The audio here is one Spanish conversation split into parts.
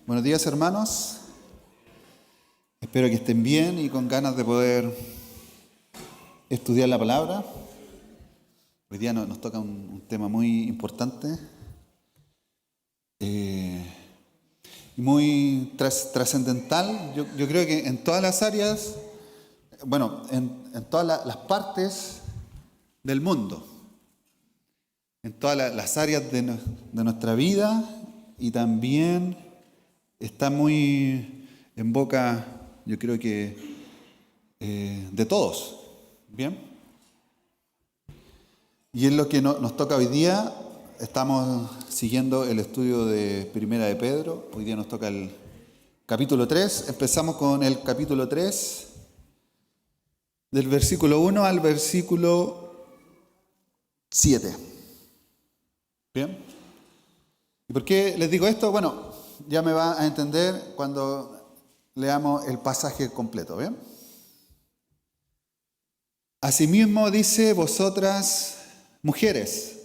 Buenos días, hermanos. Espero que estén bien y con ganas de poder estudiar la palabra. Hoy día nos toca un tema muy importante y muy trascendental. Yo creo que en todas las áreas, en todas las partes del mundo, en todas las áreas de nuestra vida, y también está muy en boca, yo creo que de todos. ¿Bien? Y es lo que nos toca hoy día. Estamos siguiendo el estudio de Primera de Pedro. Hoy día nos toca el capítulo 3. Empezamos con el capítulo 3, del versículo 1 al versículo 7. ¿Bien? ¿Y por qué les digo esto? Bueno, ya me va a entender cuando leamos el pasaje completo. ¿Bien? Asimismo dice: vosotras, mujeres,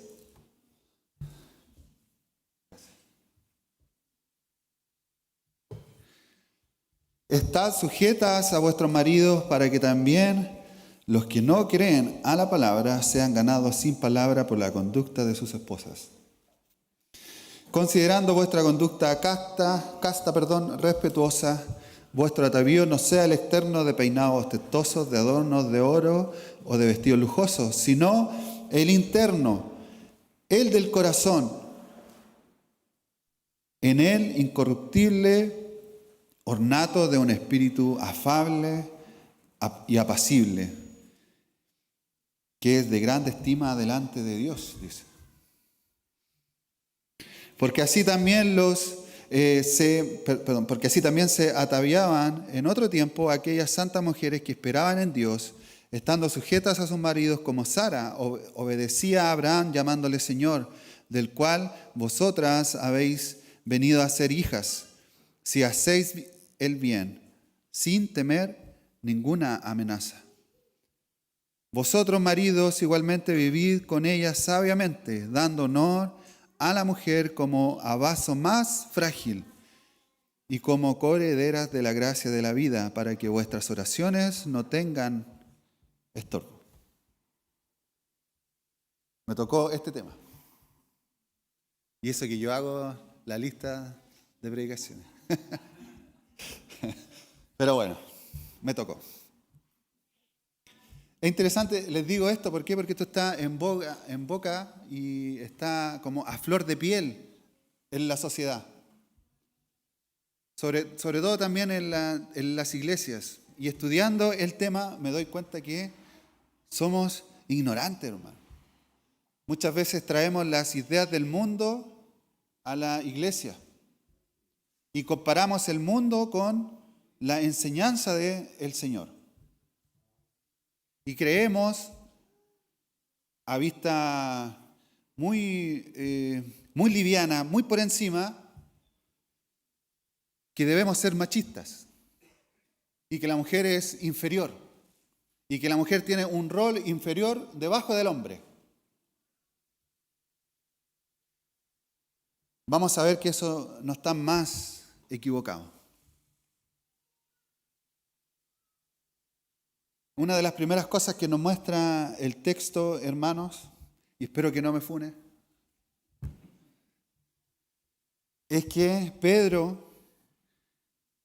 estad sujetas a vuestros maridos, para que también los que no creen a la palabra sean ganados sin palabra por la conducta de sus esposas. Considerando vuestra conducta respetuosa, vuestro atavío no sea el externo de peinados ostentosos, de adornos de oro o de vestidos lujosos, sino el interno, el del corazón, en él incorruptible ornato de un espíritu afable y apacible, que es de grande estima delante de Dios, dice. Porque así también porque así también se ataviaban en otro tiempo aquellas santas mujeres que esperaban en Dios, estando sujetas a sus maridos, como Sara obedecía a Abraham llamándole Señor, del cual vosotras habéis venido a ser hijas, si hacéis el bien, sin temer ninguna amenaza. Vosotros, maridos, igualmente vivid con ellas sabiamente, dando honor a la mujer como a vaso más frágil y como coherederas de la gracia de la vida, para que vuestras oraciones no tengan estorbo. Me tocó este tema. Y eso que yo hago la lista de predicaciones. Pero bueno, me tocó. Es interesante, les digo esto, ¿por qué? Porque esto está en boca y está como a flor de piel en la sociedad. Sobre todo también en las iglesias. Y estudiando el tema me doy cuenta que somos ignorantes, hermano. Muchas veces traemos las ideas del mundo a la iglesia y comparamos el mundo con la enseñanza del Señor. Y creemos, a vista muy liviana, muy por encima, que debemos ser machistas y que la mujer es inferior y que la mujer tiene un rol inferior debajo del hombre. Vamos a ver que eso no está más equivocado. Una de las primeras cosas que nos muestra el texto, hermanos, y espero que no me fune, es que Pedro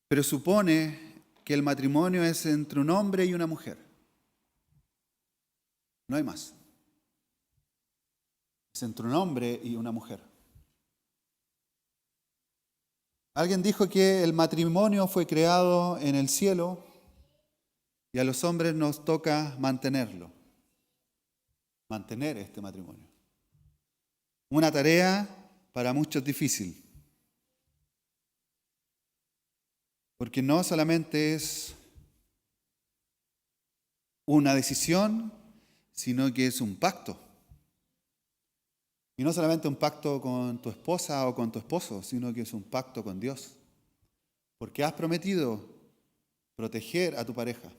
presupone que el matrimonio es entre un hombre y una mujer. No hay más. Es entre un hombre y una mujer. Alguien dijo que el matrimonio fue creado en el cielo y a los hombres nos toca mantenerlo. Mantener este matrimonio. Una tarea para muchos difícil. Porque no solamente es una decisión, sino que es un pacto. Y no solamente un pacto con tu esposa o con tu esposo, sino que es un pacto con Dios. Porque has prometido proteger a tu pareja.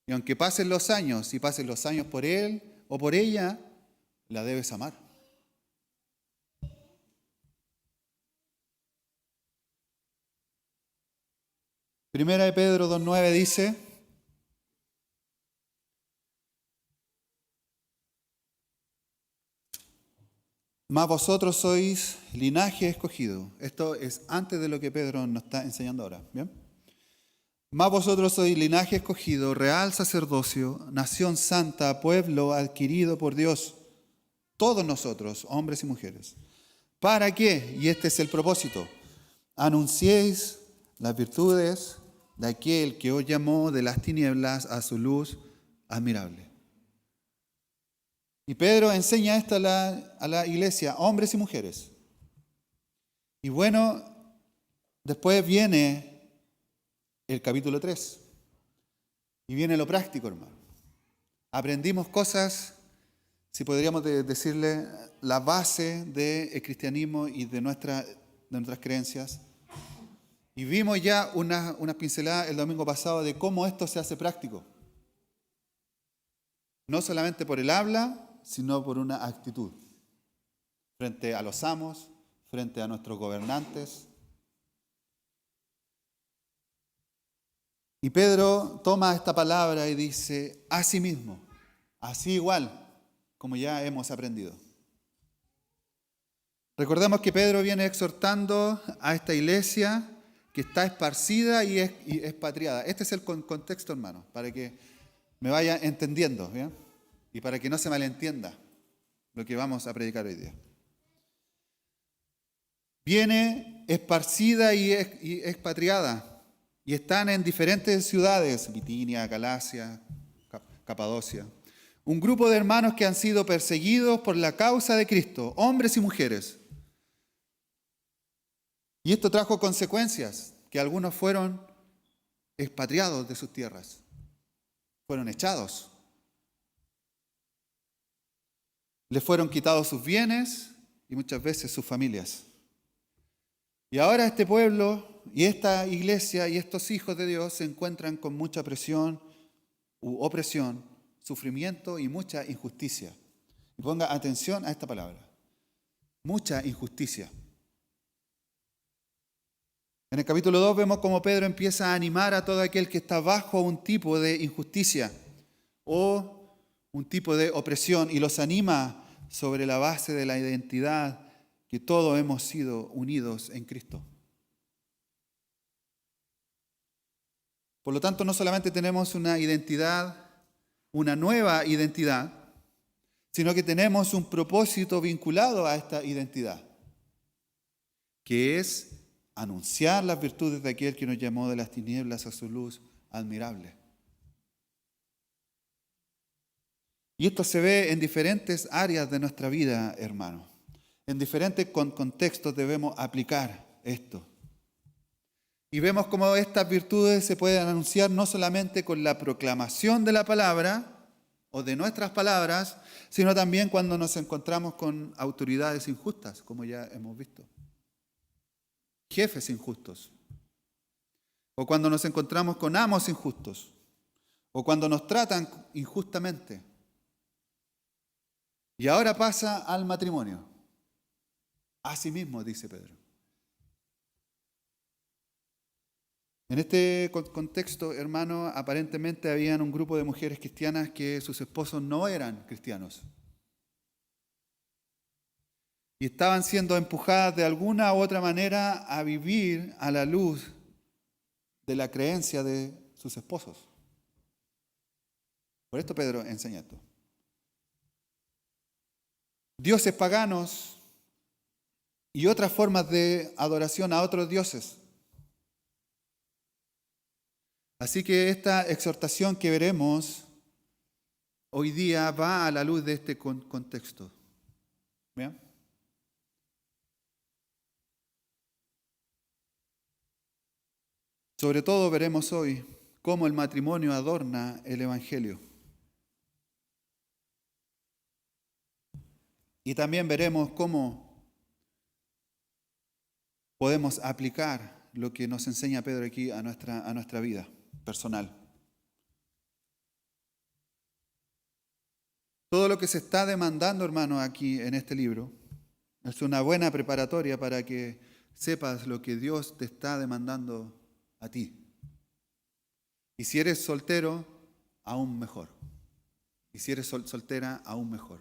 Y aunque pasen los años, y pasen los años por él o por ella, la debes amar. Primera de Pedro 2:9 dice: mas vosotros sois linaje escogido. Esto es antes de lo que Pedro nos está enseñando ahora. ¿Bien? Mas vosotros sois linaje escogido, real sacerdocio, nación santa, pueblo adquirido por Dios, todos nosotros, hombres y mujeres. ¿Para qué? Y este es el propósito. Anunciéis las virtudes de aquel que os llamó de las tinieblas a su luz admirable. Y Pedro enseña esto a la iglesia, hombres y mujeres. Y bueno, después viene el capítulo 3. Y viene lo práctico, hermano. Aprendimos cosas, si podríamos decirle, la base del cristianismo y de nuestras creencias. Y vimos ya unas pinceladas el domingo pasado de cómo esto se hace práctico. No solamente por el habla, sino por una actitud. Frente a los amos, frente a nuestros gobernantes. Y Pedro toma esta palabra y dice, así mismo, así igual, como ya hemos aprendido. Recordemos que Pedro viene exhortando a esta iglesia que está esparcida y expatriada. Este es el contexto, hermano, para que me vaya entendiendo, ¿bien? Y para que no se malentienda lo que vamos a predicar hoy día. Viene esparcida y expatriada. Y están en diferentes ciudades, Bitinia, Galacia, Capadocia. Un grupo de hermanos que han sido perseguidos por la causa de Cristo, hombres y mujeres. Y esto trajo consecuencias, que algunos fueron expatriados de sus tierras, fueron echados. Les fueron quitados sus bienes y muchas veces sus familias. Y ahora este pueblo y esta iglesia y estos hijos de Dios se encuentran con mucha presión u opresión, sufrimiento y mucha injusticia. Y ponga atención a esta palabra. Mucha injusticia. En el capítulo 2 vemos cómo Pedro empieza a animar a todo aquel que está bajo un tipo de injusticia o un tipo de opresión y los anima sobre la base de la identidad que todos hemos sido unidos en Cristo. Por lo tanto, no solamente tenemos una identidad, una nueva identidad, sino que tenemos un propósito vinculado a esta identidad, que es anunciar las virtudes de aquel que nos llamó de las tinieblas a su luz admirable. Y esto se ve en diferentes áreas de nuestra vida, hermano. En diferentes contextos debemos aplicar esto. Y vemos cómo estas virtudes se pueden anunciar no solamente con la proclamación de la palabra o de nuestras palabras, sino también cuando nos encontramos con autoridades injustas, como ya hemos visto. Jefes injustos. O cuando nos encontramos con amos injustos. O cuando nos tratan injustamente. Y ahora pasa al matrimonio. Así mismo, dice Pedro. En este contexto, hermano, aparentemente habían un grupo de mujeres cristianas que sus esposos no eran cristianos. Y estaban siendo empujadas de alguna u otra manera a vivir a la luz de la creencia de sus esposos. Por esto Pedro enseña esto. Dioses paganos y otras formas de adoración a otros dioses. Así que esta exhortación que veremos hoy día va a la luz de este contexto. ¿Bien? Sobre todo veremos hoy cómo el matrimonio adorna el Evangelio. Y también veremos cómo podemos aplicar lo que nos enseña Pedro aquí a nuestra vida personal. Todo lo que se está demandando, hermano, aquí en este libro es una buena preparatoria para que sepas lo que Dios te está demandando a ti. Y si eres soltero, aún mejor. Y si eres soltera, aún mejor.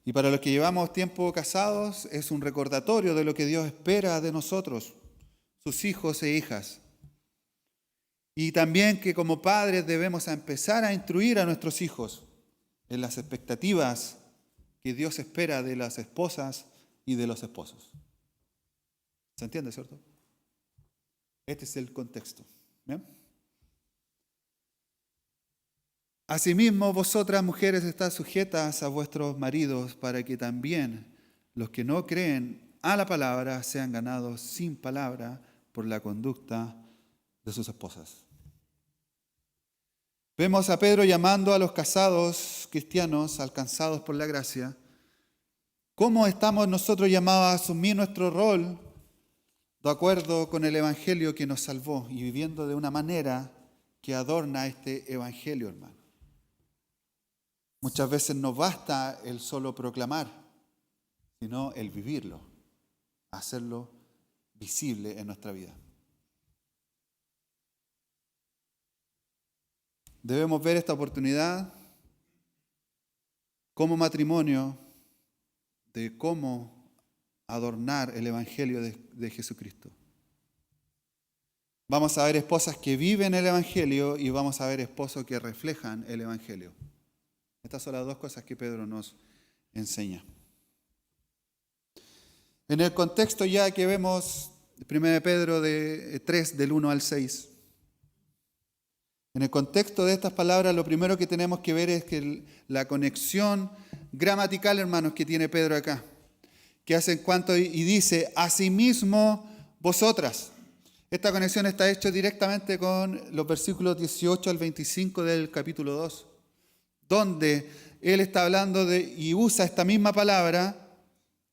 Y para los que llevamos tiempo casados, es un recordatorio de lo que Dios espera de nosotros, sus hijos e hijas. Y también que como padres debemos empezar a instruir a nuestros hijos en las expectativas que Dios espera de las esposas y de los esposos. ¿Se entiende, cierto? Este es el contexto. ¿Bien? Asimismo, vosotras mujeres estad sujetas a vuestros maridos para que también los que no creen a la palabra sean ganados sin palabra por la conducta de sus esposas. Vemos a Pedro llamando a los casados cristianos alcanzados por la gracia. ¿Cómo estamos nosotros llamados a asumir nuestro rol de acuerdo con el evangelio que nos salvó y viviendo de una manera que adorna este evangelio, hermano? Muchas veces no basta el solo proclamar, sino el vivirlo, hacerlo visible en nuestra vida. Debemos ver esta oportunidad como matrimonio de cómo adornar el evangelio de Jesucristo. Vamos a ver esposas que viven el evangelio y vamos a ver esposos que reflejan el evangelio. Estas son las dos cosas que Pedro nos enseña. En el contexto ya que vemos 1 Pedro 3, del 1 al 6, en el contexto de estas palabras, lo primero que tenemos que ver es que la conexión gramatical, hermanos, que tiene Pedro acá, que hace en cuanto y dice, asimismo vosotras. Esta conexión está hecha directamente con los versículos 18 al 25 del capítulo 2. Donde él está hablando y usa esta misma palabra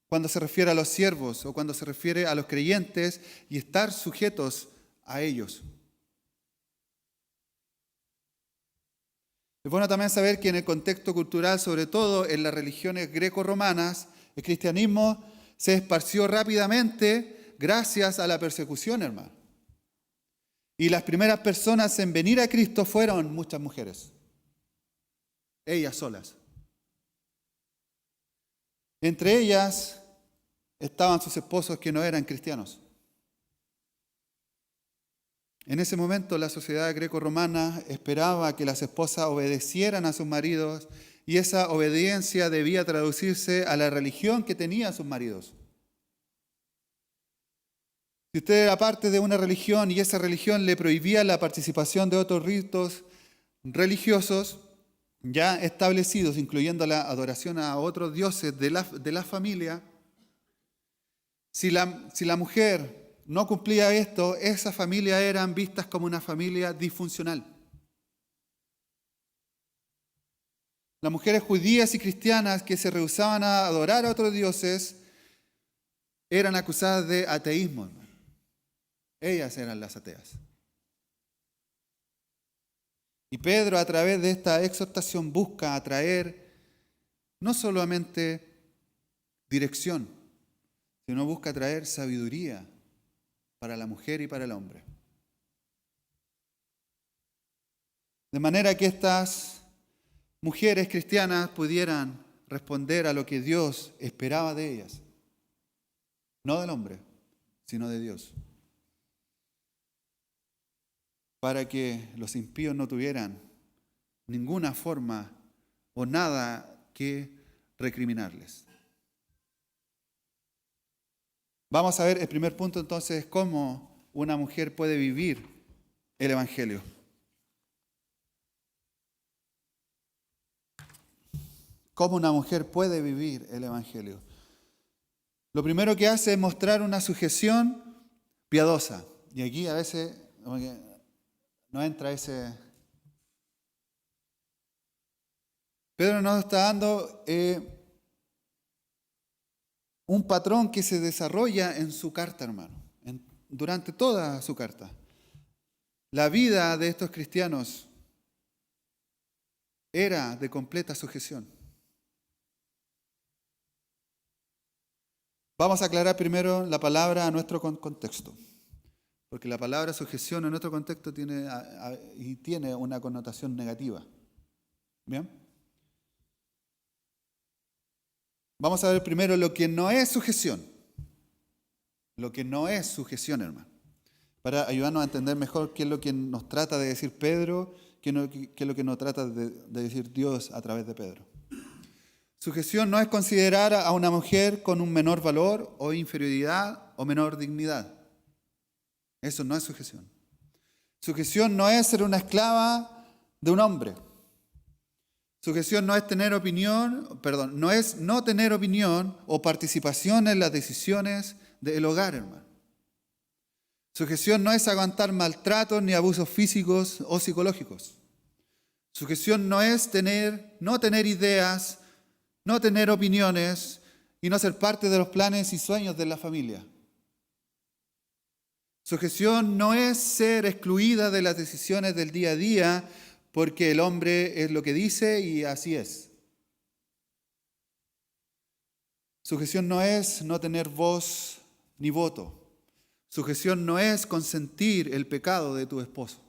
cuando se refiere a los siervos o cuando se refiere a los creyentes y estar sujetos a ellos. Es bueno también saber que en el contexto cultural, sobre todo en las religiones greco-romanas, el cristianismo se esparció rápidamente gracias a la persecución, hermano. Y las primeras personas en venir a Cristo fueron muchas mujeres. Ellas solas. Entre ellas estaban sus esposos que no eran cristianos. En ese momento la sociedad greco-romana esperaba que las esposas obedecieran a sus maridos y esa obediencia debía traducirse a la religión que tenían sus maridos. Si usted era parte de una religión y esa religión le prohibía la participación de otros ritos religiosos, ya establecidos, incluyendo la adoración a otros dioses de la familia, si la mujer no cumplía esto, esas familias eran vistas como una familia disfuncional. Las mujeres judías y cristianas que se rehusaban a adorar a otros dioses eran acusadas de ateísmo. Ellas eran las ateas. Y Pedro, a través de esta exhortación, busca atraer no solamente dirección, sino busca atraer sabiduría para la mujer y para el hombre. De manera que estas mujeres cristianas pudieran responder a lo que Dios esperaba de ellas. No del hombre, sino de Dios. Para que los impíos no tuvieran ninguna forma o nada que recriminarles. Vamos a ver el primer punto entonces, cómo una mujer puede vivir el evangelio. ¿Cómo una mujer puede vivir el evangelio? Lo primero que hace es mostrar una sujeción piadosa. Y aquí a veces no entra ese. Pedro nos está dando un patrón que se desarrolla en su carta, hermano, durante toda su carta. La vida de estos cristianos era de completa sujeción. Vamos a aclarar primero la palabra a nuestro contexto. Porque la palabra sujeción en otro contexto tiene una connotación negativa. ¿Bien? Vamos a ver primero lo que no es sujeción. Lo que no es sujeción, hermano. Para ayudarnos a entender mejor qué es lo que nos trata de decir Pedro, qué es lo que nos trata de decir Dios a través de Pedro. Sujeción no es considerar a una mujer con un menor valor o inferioridad o menor dignidad. Eso no es sujeción. Sujeción no es ser una esclava de un hombre. Sujeción no es no es no tener opinión o participación en las decisiones del hogar, hermano. Sujeción no es aguantar maltratos ni abusos físicos o psicológicos. Sujeción no es no tener ideas, no tener opiniones y no ser parte de los planes y sueños de la familia. Sujeción no es ser excluida de las decisiones del día a día porque el hombre es lo que dice y así es. Sujeción no es no tener voz ni voto. Sujeción no es consentir el pecado de tu esposo.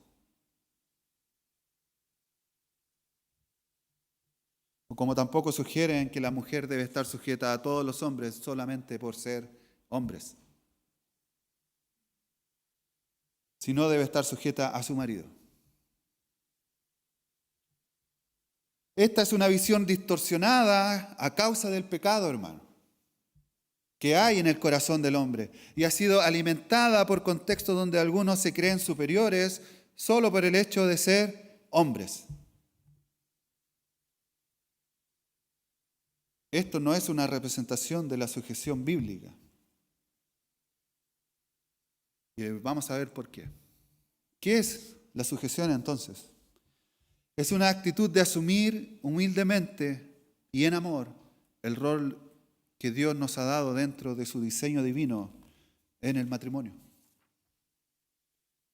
O como tampoco sugieren que la mujer debe estar sujeta a todos los hombres solamente por ser hombres. Sino debe estar sujeta a su marido. Esta es una visión distorsionada a causa del pecado, hermano, que hay en el corazón del hombre y ha sido alimentada por contextos donde algunos se creen superiores solo por el hecho de ser hombres. Esto no es una representación de la sujeción bíblica. Y vamos a ver por qué. ¿Qué es la sujeción entonces? Es una actitud de asumir humildemente y en amor el rol que Dios nos ha dado dentro de su diseño divino en el matrimonio.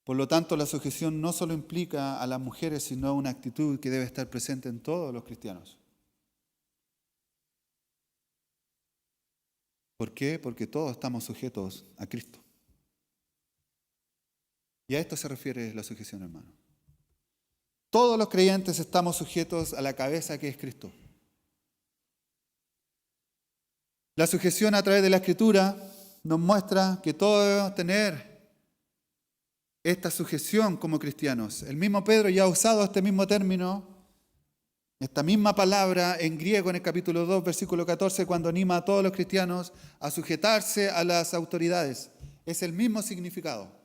Por lo tanto, la sujeción no solo implica a las mujeres, sino una actitud que debe estar presente en todos los cristianos. ¿Por qué? Porque todos estamos sujetos a Cristo. Y a esto se refiere la sujeción, hermano. Todos los creyentes estamos sujetos a la cabeza que es Cristo. La sujeción a través de la Escritura nos muestra que todos debemos tener esta sujeción como cristianos. El mismo Pedro ya ha usado este mismo término, esta misma palabra en griego en el capítulo 2, versículo 14, cuando anima a todos los cristianos a sujetarse a las autoridades. Es el mismo significado.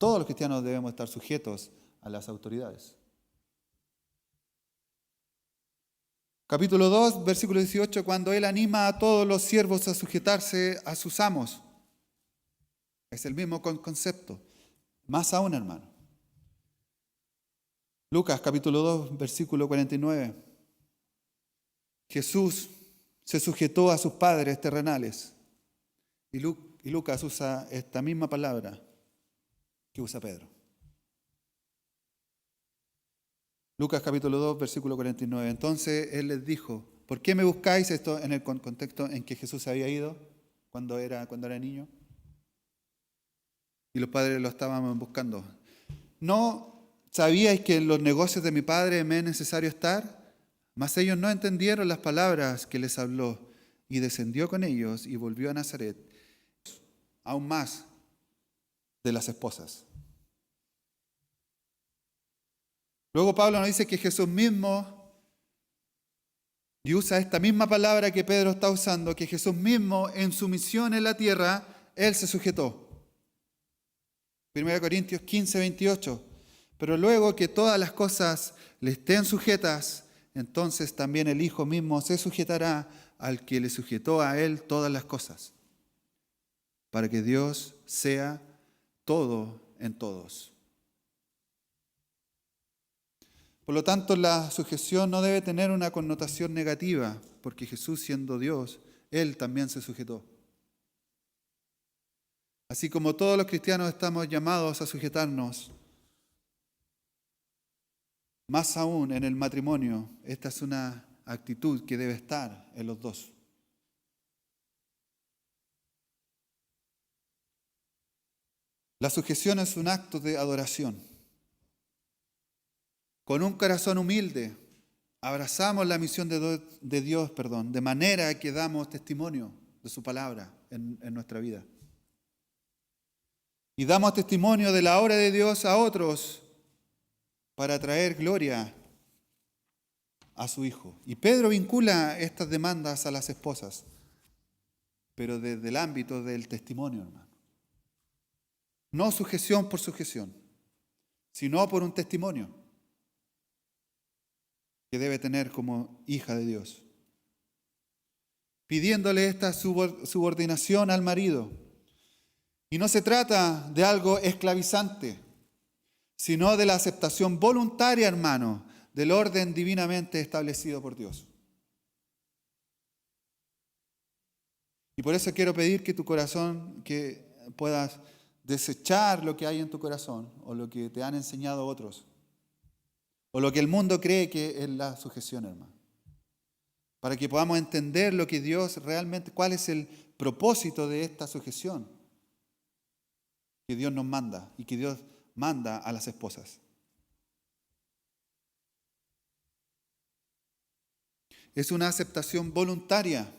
Todos los cristianos debemos estar sujetos a las autoridades. Capítulo 2, versículo 18, cuando él anima a todos los siervos a sujetarse a sus amos. Es el mismo concepto. Más aún, hermano. Lucas, capítulo 2, versículo 49. Jesús se sujetó a sus padres terrenales. Y Lucas usa esta misma palabra que usa Pedro. Lucas capítulo 2, versículo 49. Entonces él les dijo, ¿por qué me buscáis? Esto en el contexto en que Jesús se había ido cuando era niño. Y los padres lo estaban buscando. ¿No sabíais que en los negocios de mi padre me es necesario estar? Mas ellos no entendieron las palabras que les habló. Y descendió con ellos y volvió a Nazaret. Aún más de las esposas. Luego Pablo nos dice que Jesús mismo, y usa esta misma palabra que Pedro está usando, que Jesús mismo en su misión en la tierra, Él se sujetó. 1 Corintios 15, 28. Pero luego que todas las cosas le estén sujetas, entonces también el Hijo mismo se sujetará al que le sujetó a Él todas las cosas, para que Dios sea todo en todos. Por lo tanto, la sujeción no debe tener una connotación negativa, porque Jesús, siendo Dios, Él también se sujetó. Así como todos los cristianos estamos llamados a sujetarnos, más aún en el matrimonio, esta es una actitud que debe estar en los dos. La sujeción es un acto de adoración. Con un corazón humilde, abrazamos la misión de Dios, de manera que damos testimonio de su palabra en nuestra vida. Y damos testimonio de la obra de Dios a otros para traer gloria a su Hijo. Y Pedro vincula estas demandas a las esposas, pero desde el ámbito del testimonio, hermano. No sujeción por sujeción, sino por un testimonio que debe tener como hija de Dios. Pidiéndole esta subordinación al marido. Y no se trata de algo esclavizante, sino de la aceptación voluntaria, hermano, del orden divinamente establecido por Dios. Y por eso quiero pedir que tu corazón, que puedas desechar lo que hay en tu corazón o lo que te han enseñado otros o lo que el mundo cree que es la sujeción, hermano. Para que podamos entender lo que Dios realmente, cuál es el propósito de esta sujeción que Dios nos manda y que Dios manda a las esposas. Es una aceptación voluntaria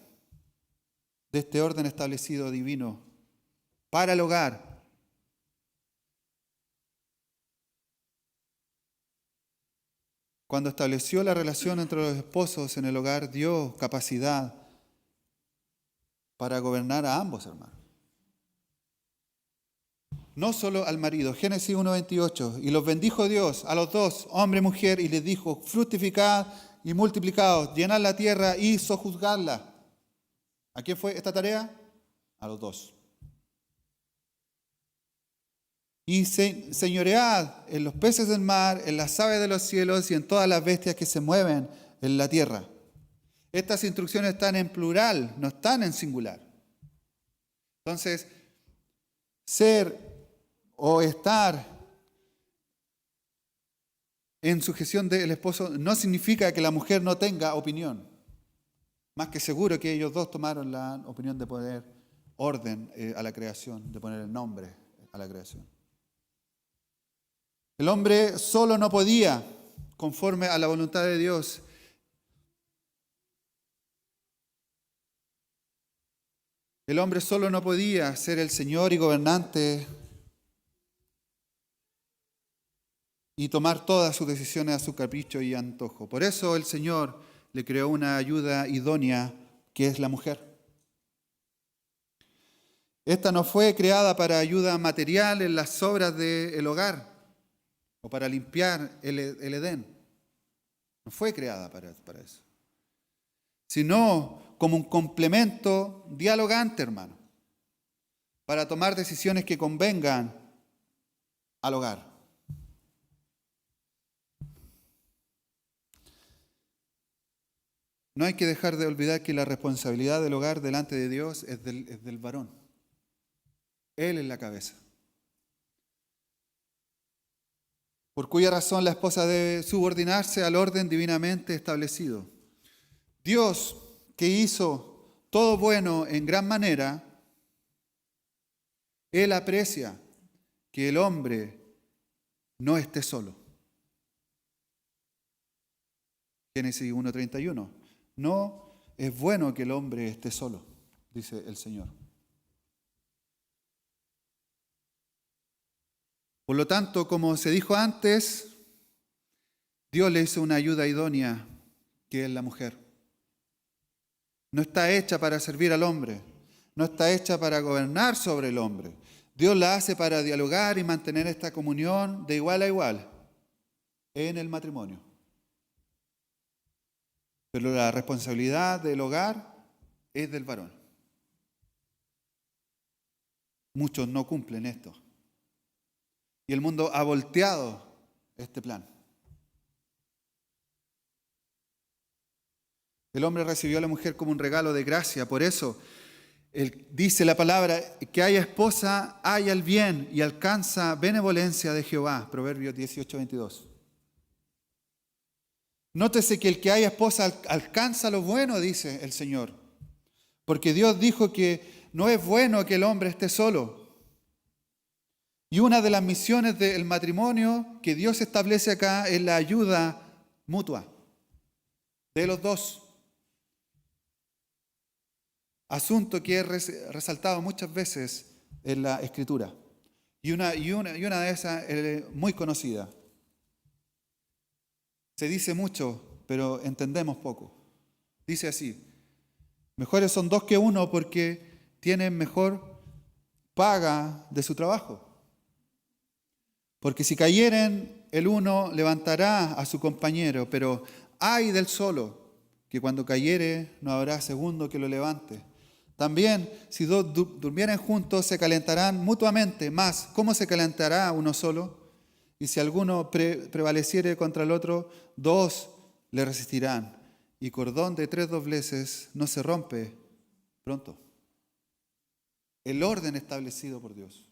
de este orden establecido divino para el hogar. Cuando estableció la relación entre los esposos en el hogar, dio capacidad para gobernar a ambos, hermanos. No solo al marido. Génesis 1:28. Y los bendijo Dios a los dos, hombre y mujer, y les dijo: fructificad y multiplicaos, llenad la tierra y sojuzgadla. ¿A quién fue esta tarea? A los dos. Y señoread en los peces del mar, en las aves de los cielos y en todas las bestias que se mueven en la tierra. Estas instrucciones están en plural, no están en singular. Entonces, ser o estar en sujeción del esposo no significa que la mujer no tenga opinión. Más que seguro que ellos dos tomaron la opinión de poner orden a la creación, de poner el nombre a la creación. El hombre solo no podía, conforme a la voluntad de Dios. El hombre solo no podía ser el Señor y gobernante y tomar todas sus decisiones a su capricho y antojo. Por eso el Señor le creó una ayuda idónea, que es la mujer. Esta no fue creada para ayuda material en las obras del hogar o para limpiar el Edén. No fue creada para eso. Sino como un complemento dialogante, hermano, para tomar decisiones que convengan al hogar. No hay que dejar de olvidar que la responsabilidad del hogar delante de Dios es del varón. Él es la cabeza. Por cuya razón la esposa debe subordinarse al orden divinamente establecido. Dios, que hizo todo bueno en gran manera, Él aprecia que el hombre no esté solo. Génesis 1:31. No es bueno que el hombre esté solo, dice el Señor. Por lo tanto, como se dijo antes, Dios le hizo una ayuda idónea, que es la mujer. No está hecha para servir al hombre, no está hecha para gobernar sobre el hombre. Dios la hace para dialogar y mantener esta comunión de igual a igual en el matrimonio. Pero la responsabilidad del hogar es del varón. Muchos no cumplen esto. Y el mundo ha volteado este plan. El hombre recibió a la mujer como un regalo de gracia. Por eso dice la palabra: que haya esposa, haya el bien y alcanza benevolencia de Jehová. Proverbios 18:22. Nótese que el que haya esposa alcanza lo bueno, dice el Señor. Porque Dios dijo que no es bueno que el hombre esté solo. Y una de las misiones del matrimonio que Dios establece acá es la ayuda mutua de los dos. Asunto que es resaltado muchas veces en la Escritura. Y una de esas es muy conocida. Se dice mucho, pero entendemos poco. Dice así: mejores son dos que uno porque tienen mejor paga de su trabajo. Porque si cayeren, el uno levantará a su compañero, pero ay del solo, que cuando cayere no habrá segundo que lo levante. También, si dos durmieren juntos, se calentarán mutuamente, mas ¿cómo se calentará uno solo? Y si alguno prevaleciere contra el otro, dos le resistirán. Y cordón de 3 dobleces no se rompe pronto. El orden establecido por Dios.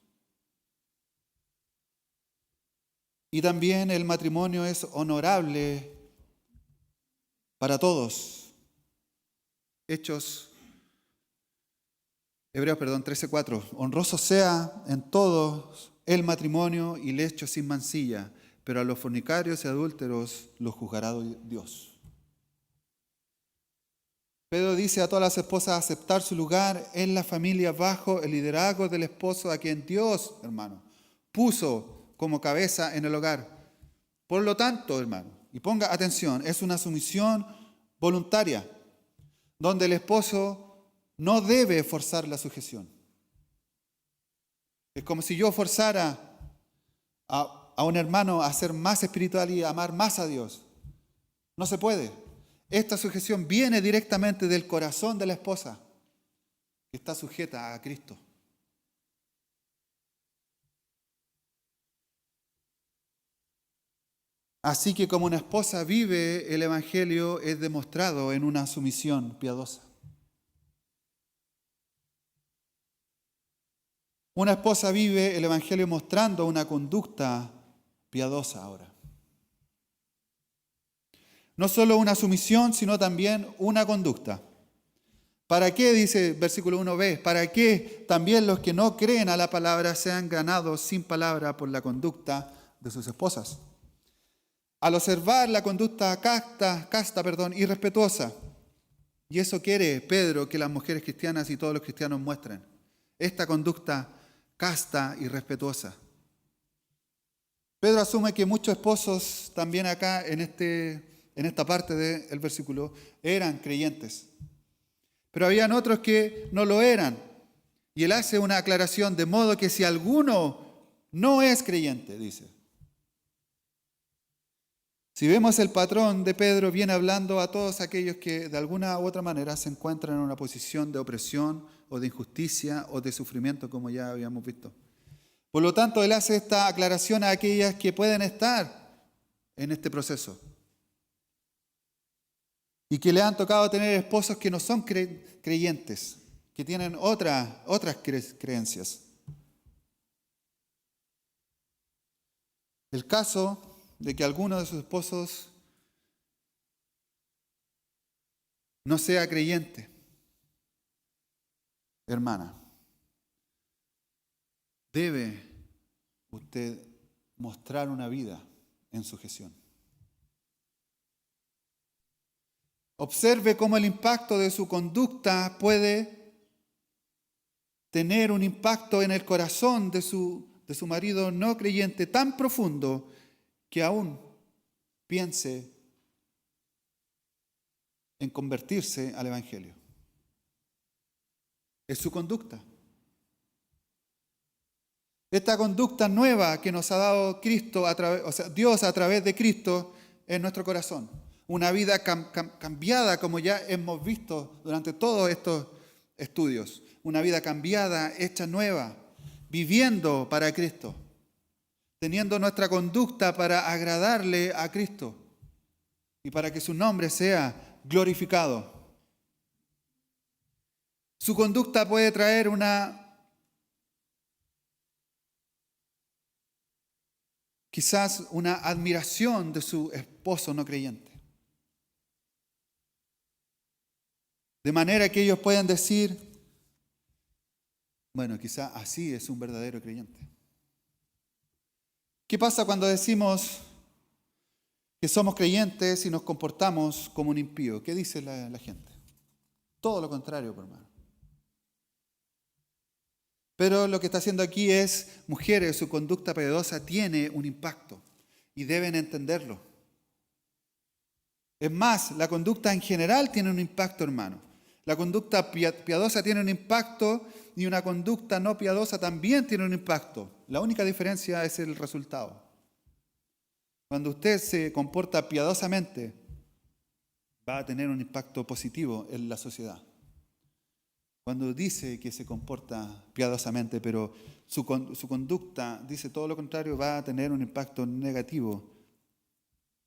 Y también el matrimonio es honorable para todos. Hebreos 13:4. Honroso sea en todos el matrimonio y el hecho sin mancilla, pero a los fornicarios y adúlteros los juzgará Dios. Pedro dice a todas las esposas aceptar su lugar en la familia bajo el liderazgo del esposo a quien Dios, hermano, puso como cabeza en el hogar. Por lo tanto, hermano, y ponga atención, es una sumisión voluntaria, donde el esposo no debe forzar la sujeción. Es como si yo forzara a un hermano a ser más espiritual y a amar más a Dios. No se puede. Esta sujeción viene directamente del corazón de la esposa, que está sujeta a Cristo. Así que como una esposa vive el Evangelio es demostrado en una sumisión piadosa. Una esposa vive el Evangelio mostrando una conducta piadosa ahora. No solo una sumisión, sino también una conducta. ¿Para qué, dice versículo 1b, para qué también los que no creen a la palabra sean ganados sin palabra por la conducta de sus esposas? Al observar la conducta casta, y respetuosa, y eso quiere Pedro que las mujeres cristianas y todos los cristianos muestren, esta conducta casta y respetuosa. Pedro asume que muchos esposos también acá en esta parte del versículo eran creyentes, pero habían otros que no lo eran, y él hace una aclaración de modo que si alguno no es creyente, dice. Si vemos el patrón de Pedro, viene hablando a todos aquellos que de alguna u otra manera se encuentran en una posición de opresión o de injusticia o de sufrimiento, como ya habíamos visto. Por lo tanto, él hace esta aclaración a aquellas que pueden estar en este proceso y que le han tocado tener esposos que no son creyentes, que tienen otras creencias. El caso de que alguno de sus esposos no sea creyente, hermana, debe usted mostrar una vida en sujeción. Observe cómo el impacto de su conducta puede tener un impacto en el corazón de su marido no creyente tan profundo que aún piense en convertirse al Evangelio. Es su conducta. Esta conducta nueva que nos ha dado Cristo, Dios a través de Cristo en nuestro corazón. Una vida cambiada, como ya hemos visto durante todos estos estudios. Una vida cambiada, hecha nueva, viviendo para Cristo. Teniendo nuestra conducta para agradarle a Cristo y para que su nombre sea glorificado. Su conducta puede traer quizás una admiración de su esposo no creyente. De manera que ellos puedan decir, bueno, quizás así es un verdadero creyente. ¿Qué pasa cuando decimos que somos creyentes y nos comportamos como un impío? ¿Qué dice la gente? Todo lo contrario, hermano. Pero lo que está haciendo aquí es, mujeres, su conducta piadosa tiene un impacto y deben entenderlo. Es más, la conducta en general tiene un impacto, hermano. La conducta piadosa tiene un impacto y una conducta no piadosa también tiene un impacto. La única diferencia es el resultado. Cuando usted se comporta piadosamente, va a tener un impacto positivo en la sociedad. Cuando dice que se comporta piadosamente, pero su conducta dice todo lo contrario, va a tener un impacto negativo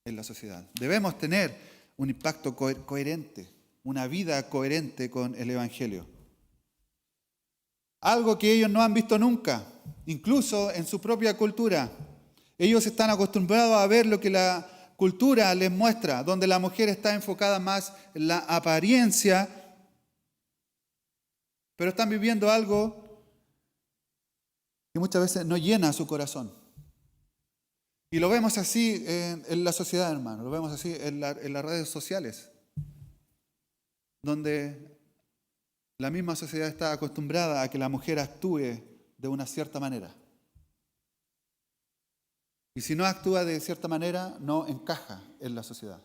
en la sociedad. Debemos tener un impacto coherente, una vida coherente con el Evangelio. Algo que ellos no han visto nunca, incluso en su propia cultura. Ellos están acostumbrados a ver lo que la cultura les muestra, donde la mujer está enfocada más en la apariencia, pero están viviendo algo que muchas veces no llena su corazón. Y lo vemos así en la sociedad, hermano, lo vemos así en las redes sociales, donde la misma sociedad está acostumbrada a que la mujer actúe de una cierta manera. Y si no actúa de cierta manera, no encaja en la sociedad.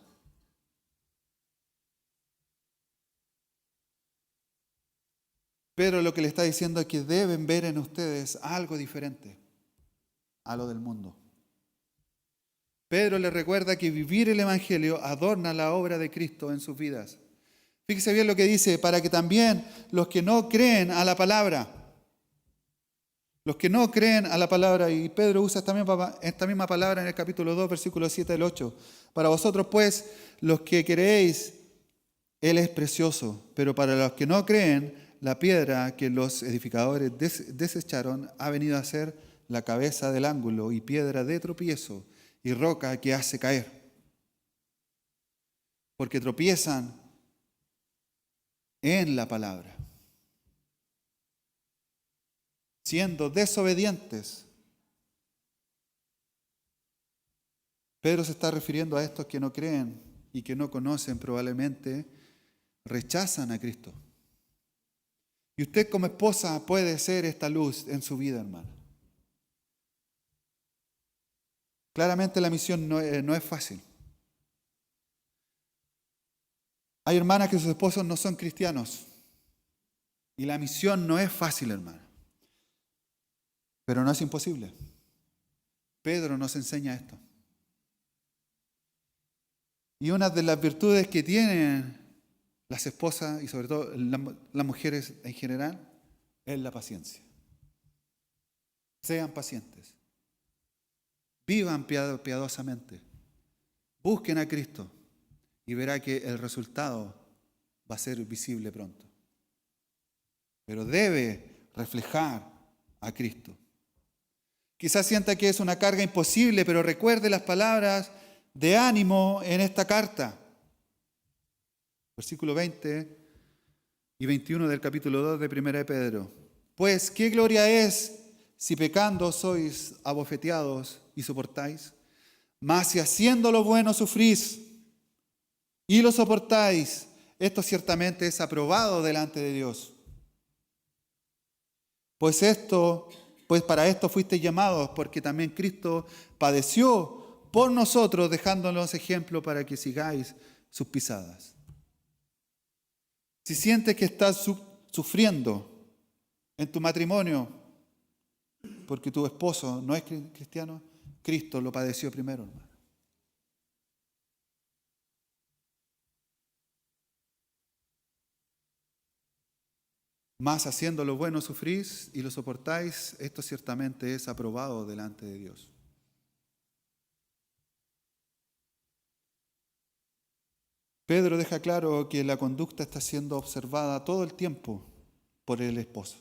Pero lo que le está diciendo es que deben ver en ustedes algo diferente a lo del mundo. Pedro les recuerda que vivir el Evangelio adorna la obra de Cristo en sus vidas. Fíjese bien lo que dice, para que también los que no creen a la palabra, y Pedro usa esta misma palabra en el capítulo 2, versículos 7 al 8. Para vosotros, pues, los que creéis, Él es precioso, pero para los que no creen, la piedra que los edificadores desecharon ha venido a ser la cabeza del ángulo y piedra de tropiezo y roca que hace caer. Porque tropiezan en la palabra, siendo desobedientes. Pedro se está refiriendo a estos que no creen y que no conocen, probablemente rechazan a Cristo. Y usted como esposa puede ser esta luz en su vida, hermana. Claramente la misión no es fácil. Hay hermanas que sus esposos no son cristianos. Y la misión no es fácil, hermana. Pero no es imposible. Pedro nos enseña esto. Y una de las virtudes que tienen las esposas y sobre todo las mujeres en general es la paciencia. Sean pacientes. Vivan piadosamente. Busquen a Cristo y verá que el resultado va a ser visible pronto. Pero debe reflejar a Cristo. Quizás sienta que es una carga imposible, pero recuerde las palabras de ánimo en esta carta. Versículo 20 y 21 del capítulo 2 de 1 de Pedro. Pues, ¿qué gloria es si pecando sois abofeteados y soportáis? Mas si haciendo lo bueno sufrís y lo soportáis, esto ciertamente es aprobado delante de Dios. Pues para esto fuisteis llamados, porque también Cristo padeció por nosotros, dejándonos ejemplo para que sigáis sus pisadas. Si sientes que estás sufriendo en tu matrimonio porque tu esposo no es cristiano, Cristo lo padeció primero, hermano. Mas haciendo lo bueno sufrís y lo soportáis, esto ciertamente es aprobado delante de Dios. Pedro deja claro que la conducta está siendo observada todo el tiempo por el esposo.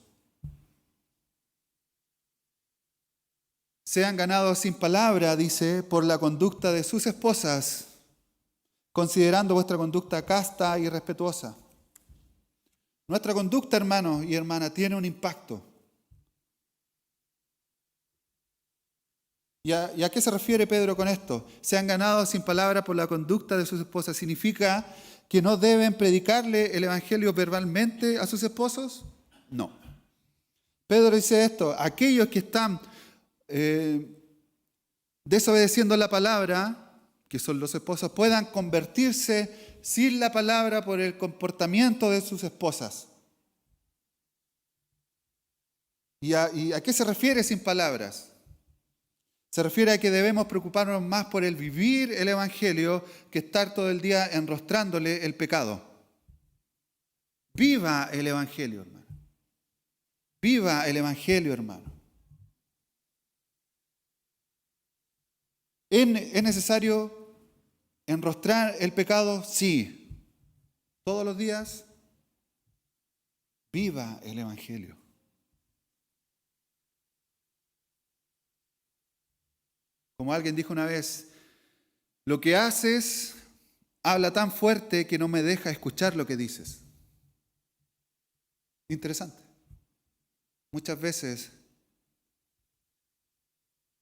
Sean ganados sin palabra, dice, por la conducta de sus esposas, considerando vuestra conducta casta y respetuosa. Nuestra conducta, hermanos y hermanas, tiene un impacto. ¿Y a qué se refiere Pedro con esto? Se han ganado sin palabra por la conducta de sus esposas. ¿Significa que no deben predicarle el evangelio verbalmente a sus esposos? No. Pedro dice esto: aquellos que están desobedeciendo la palabra, que son los esposos, puedan convertirse sin la palabra por el comportamiento de sus esposas. ¿Y a qué se refiere sin palabras? Se refiere a que debemos preocuparnos más por el vivir el evangelio que estar todo el día enrostrándole el pecado. Viva el evangelio, hermano. Viva el evangelio, hermano. ¿Es necesario enrostrar el pecado? Sí. ¿Todos los días? Viva el evangelio. Como alguien dijo una vez, lo que haces habla tan fuerte que no me deja escuchar lo que dices. Interesante. Muchas veces,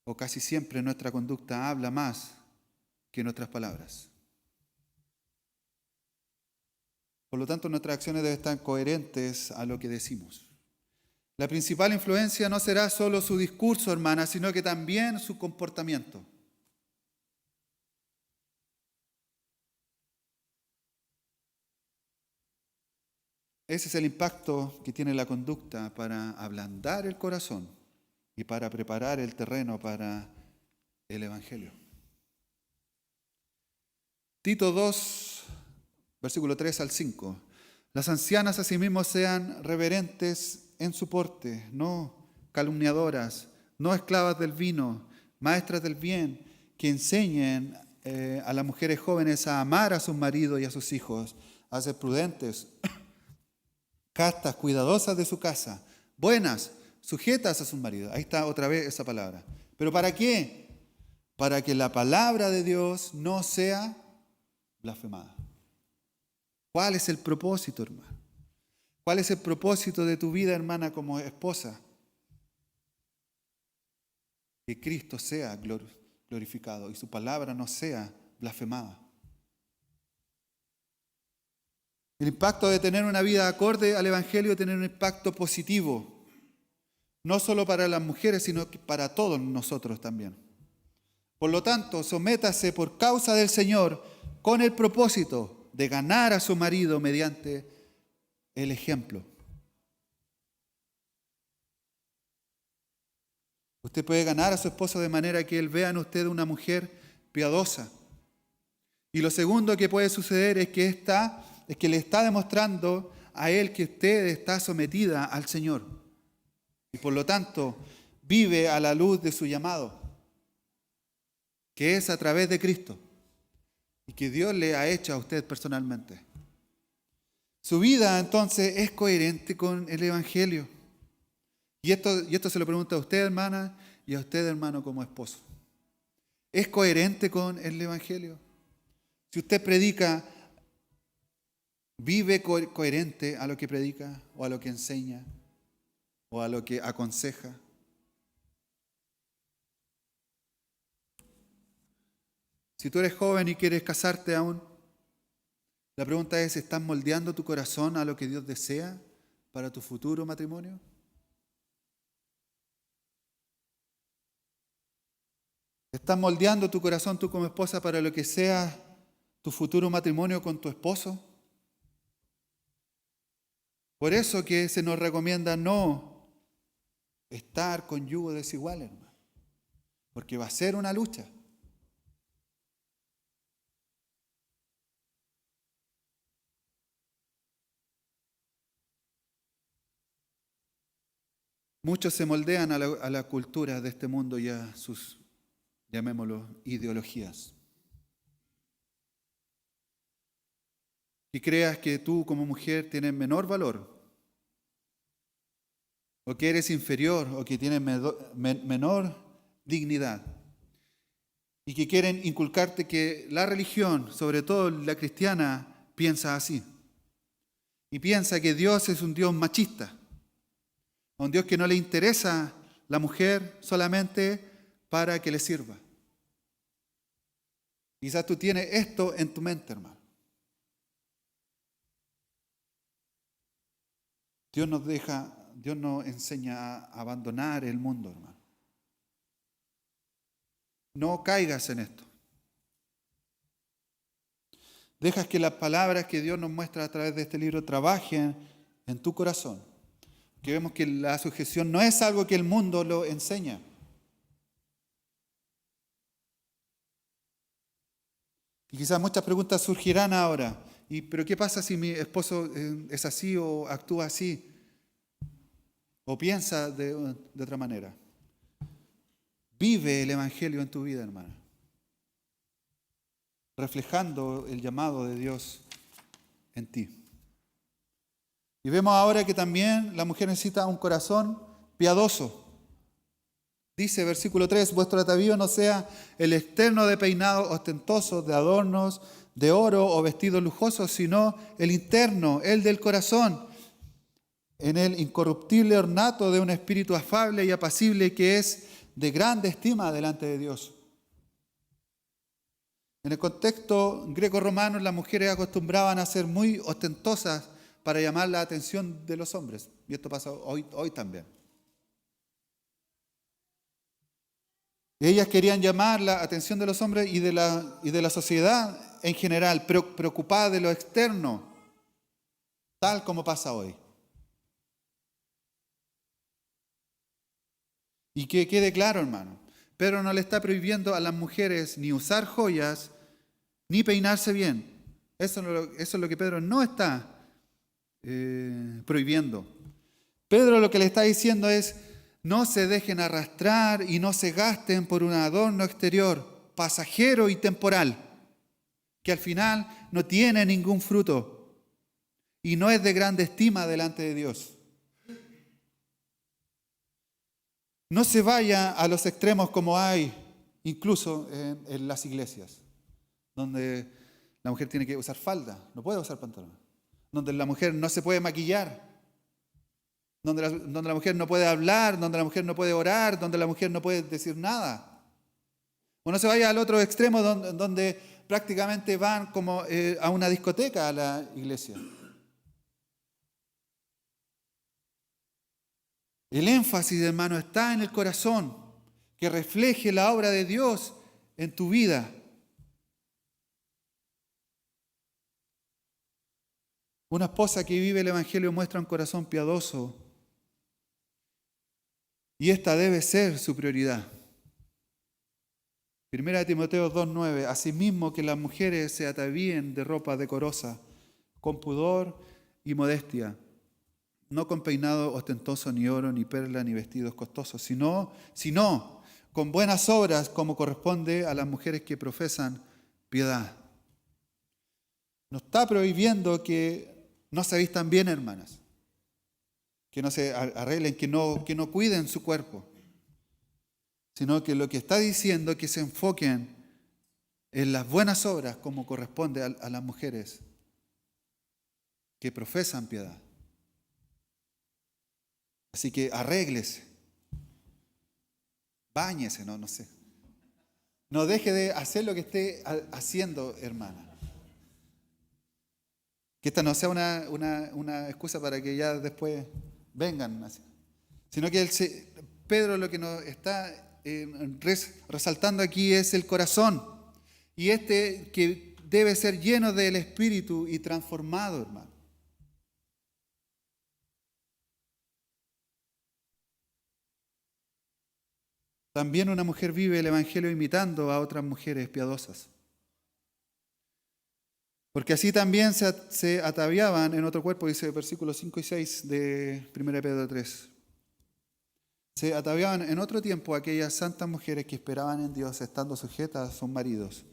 o casi siempre, nuestra conducta habla más que nuestras palabras. Por lo tanto, nuestras acciones deben estar coherentes a lo que decimos. La principal influencia no será solo su discurso, hermana, sino que también su comportamiento. Ese es el impacto que tiene la conducta para ablandar el corazón y para preparar el terreno para el evangelio. Tito 2, versículo 3 al 5. Las ancianas asimismo sean reverentes en su porte, no calumniadoras, no esclavas del vino, maestras del bien, que enseñen a las mujeres jóvenes a amar a sus maridos y a sus hijos, a ser prudentes, castas, cuidadosas de su casa, buenas, sujetas a sus maridos. Ahí está otra vez esa palabra. ¿Pero para qué? Para que la palabra de Dios no sea blasfemada. ¿Cuál es el propósito, hermano? ¿Cuál es el propósito de tu vida, hermana, como esposa? Que Cristo sea glorificado y su palabra no sea blasfemada. El impacto de tener una vida acorde al Evangelio es tener un impacto positivo, no solo para las mujeres, sino que para todos nosotros también. Por lo tanto, sométase por causa del Señor con el propósito de ganar a su marido mediante el ejemplo. Usted puede ganar a su esposo de manera que él vea en usted una mujer piadosa. Y lo segundo que puede suceder es que le está demostrando a él que usted está sometida al Señor. Y por lo tanto, vive a la luz de su llamado, que es a través de Cristo. Y que Dios le ha hecho a usted personalmente. Su vida, entonces, es coherente con el Evangelio. Y esto se lo pregunto a usted, hermana, y a usted, hermano, como esposo. ¿Es coherente con el Evangelio? Si usted predica, ¿vive coherente a lo que predica, o a lo que enseña, o a lo que aconseja? Si tú eres joven y quieres casarte aún, la pregunta es, ¿estás moldeando tu corazón a lo que Dios desea para tu futuro matrimonio? ¿Estás moldeando tu corazón tú como esposa para lo que sea tu futuro matrimonio con tu esposo? Por eso que se nos recomienda no estar con yugo desigual, hermano, porque va a ser una lucha. Muchos se moldean a la cultura de este mundo y a sus, llamémoslo, ideologías. Y creas que tú como mujer tienes menor valor, o que eres inferior, o que tienes menor dignidad. Y que quieren inculcarte que la religión, sobre todo la cristiana, piensa así. Y piensa que Dios es un Dios machista. A un Dios que no le interesa la mujer solamente para que le sirva. Quizás tú tienes esto en tu mente, hermano. Dios nos enseña a abandonar el mundo, hermano. No caigas en esto. Dejas que las palabras que Dios nos muestra a través de este libro trabajen en tu corazón. Que vemos que la sujeción no es algo que el mundo lo enseña. Y quizás muchas preguntas surgirán ahora. ¿Pero qué pasa si mi esposo es así o actúa así? ¿O piensa de otra manera? Vive el Evangelio en tu vida, hermana. Reflejando el llamado de Dios en ti. Y vemos ahora que también la mujer necesita un corazón piadoso. Dice versículo 3, vuestro atavío no sea el externo de peinados ostentosos, de adornos, de oro o vestidos lujosos, sino el interno, el del corazón, en el incorruptible ornato de un espíritu afable y apacible que es de grande estima delante de Dios. En el contexto greco-romano, las mujeres acostumbraban a ser muy ostentosas para llamar la atención de los hombres. Y esto pasa hoy también. Ellas querían llamar la atención de los hombres y de la sociedad en general, preocupada de lo externo, tal como pasa hoy. Y que quede claro, hermano, Pedro no le está prohibiendo a las mujeres ni usar joyas, ni peinarse bien. Eso es lo que Pedro no está prohibiendo. Pedro lo que le está diciendo es, no se dejen arrastrar y no se gasten por un adorno exterior, pasajero y temporal, que al final no tiene ningún fruto y no es de grande estima delante de Dios. No se vaya a los extremos como hay incluso en las iglesias, donde la mujer tiene que usar falda, no puede usar pantalón, donde la mujer no se puede maquillar, donde la mujer no puede hablar, donde la mujer no puede orar, donde la mujer no puede decir nada. O no se vaya al otro extremo donde prácticamente van como a una discoteca a la iglesia. El énfasis, hermano, está en el corazón, que refleje la obra de Dios en tu vida. Una esposa que vive el Evangelio muestra un corazón piadoso y esta debe ser su prioridad. 1 Timoteo 2:9, asimismo que las mujeres se atavíen de ropa decorosa, con pudor y modestia, no con peinado ostentoso, ni oro, ni perla, ni vestidos costosos, sino con buenas obras como corresponde a las mujeres que profesan piedad. No está prohibiendo que no se vistan bien, hermanas, que no se arreglen, que no cuiden su cuerpo, sino que lo que está diciendo es que se enfoquen en las buenas obras como corresponde a las mujeres que profesan piedad. Así que arréglese, báñese, no sé. No deje de hacer lo que esté haciendo, hermana. Que esta no sea una excusa para que ya después vengan, sino que Pedro lo que nos está resaltando aquí es el corazón, y que debe ser lleno del Espíritu y transformado, hermano. También una mujer vive el Evangelio imitando a otras mujeres piadosas. Porque así también se ataviaban en otro cuerpo, dice versículos 5 y 6 de 1 Pedro 3. Se ataviaban en otro tiempo aquellas santas mujeres que esperaban en Dios estando sujetas a sus maridos.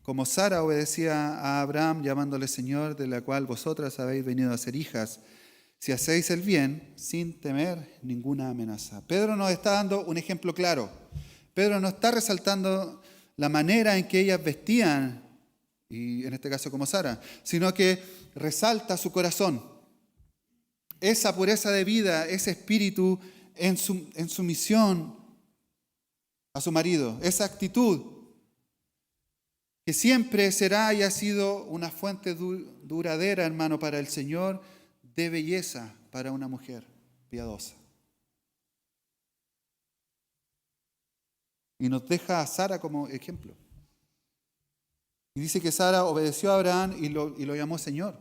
Como Sara obedecía a Abraham llamándole Señor, de la cual vosotras habéis venido a ser hijas, si hacéis el bien sin temer ninguna amenaza. Pedro nos está dando un ejemplo claro. Pedro no está resaltando la manera en que ellas vestían, y en este caso como Sara, sino que resalta su corazón. Esa pureza de vida, ese espíritu en sumisión a su marido. Esa actitud que siempre será y ha sido una fuente duradera, hermano, para el Señor, de belleza para una mujer piadosa. Y nos deja a Sara como ejemplo. Y dice que Sara obedeció a Abraham y lo llamó Señor.